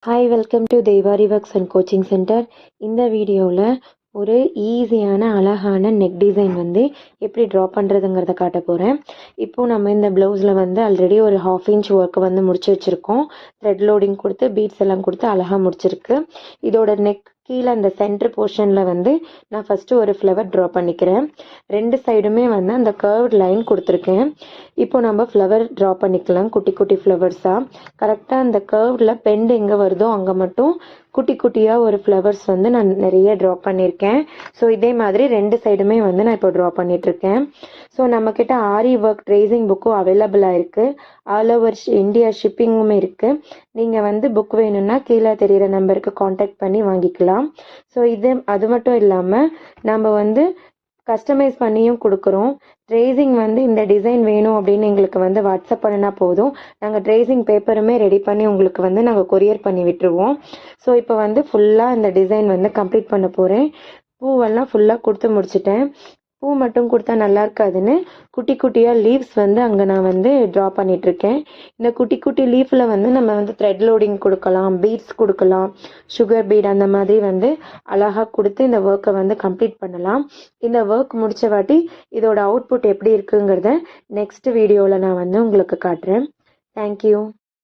Hi welcome to தெய்வாரி works and coaching centre. இந்த வீடியோவில் ஒரு ஈஸியான அழகான நெக் டிசைன் வந்து எப்படி ட்ரா பண்ணுறதுங்கிறத காட்ட போகிறேன். இப்போது நம்ம இந்த ப்ளவுஸில் வந்து ஆல்ரெடி ஒரு 1/2 இன்ச் ஒர்க்கு வந்து முடிச்சு வச்சுருக்கோம். த்ரெட் லோடிங் கொடுத்து பீட்ஸ் எல்லாம் கொடுத்து அழகாக முடிச்சிருக்கு. இதோட நெக் கீழே அந்த சென்டர் போர்ஷனில் வந்து நான் ஃபஸ்ட்டு ஒரு ஃப்ளவர் ட்ரா பண்ணிக்கிறேன். 2 சைடுமே வந்து அந்த கர்வ்ட் லைன் கொடுத்துருக்கேன். இப்போ நம்ம ஃப்ளவர் ட்ரா பண்ணிக்கலாம், குட்டி குட்டி ஃப்ளவர்ஸாக. கரெக்டாக அந்த கர்வ்டில் பெண்ட் எங்கே வருதோ அங்கே மட்டும் குட்டி குட்டியாக ஒரு ஃப்ளவர்ஸ் வந்து நான் நிறைய ட்ரா பண்ணியிருக்கேன். ஸோ இதே மாதிரி 2 சைடுமே வந்து நான் இப்போ ட்ரா பண்ணிகிட்ருக்கேன். ஸோ நம்மக்கிட்ட ஆரி ஒர்க் ட்ரேசிங் புக்கும் அவைலபிளாக இருக்குது. ஆல் ஓவர் இந்தியா ஷிப்பிங்குமே இருக்குது. நீங்கள் வந்து புக் வேணும்னா கீழே தெரிகிற நம்பருக்கு காண்டாக்ட் பண்ணி வாங்கிக்கலாம். ஸோ அது மட்டும் இல்லாமல் நம்ம வந்து கஸ்டமைஸ் பண்ணியும் கொடுக்குறோம். ட்ரேசிங் வந்து இந்த டிசைன் வேணும் அப்படின்னு எங்களுக்கு வந்து வாட்ஸ்அப் பண்ணினா போதும். நாங்கள் ட்ரேசிங் பேப்பருமே ரெடி பண்ணி உங்களுக்கு வந்து நாங்கள் கொரியர் பண்ணி விட்டுருவோம். ஸோ இப்போ வந்து ஃபுல்லாக இந்த டிசைன் வந்து கம்ப்ளீட் பண்ண போகிறேன். பூவெல்லாம் ஃபுல்லாக கொடுத்து முடிச்சிட்டேன். பூ மட்டும் கொடுத்தா நல்லா இருக்காதுன்னு குட்டி குட்டியாக லீவ்ஸ் வந்து அங்கே நான் வந்து ட்ரா பண்ணிகிட்ருக்கேன். இந்த குட்டி குட்டி லீஃபில் வந்து நம்ம வந்து த்ரெட் லோடிங் கொடுக்கலாம், பீட்ஸ் கொடுக்கலாம், சுகர் பீட் அந்த மாதிரி வந்து அழகாக கொடுத்து இந்த ஒர்க்கை வந்து கம்ப்ளீட் பண்ணலாம். இந்த ஒர்க் முடித்த வாட்டி இதோட அவுட்புட் எப்படி இருக்குங்கிறத நெக்ஸ்ட் வீடியோவில் நான் வந்து உங்களுக்கு காட்டுறேன். தேங்க்யூ.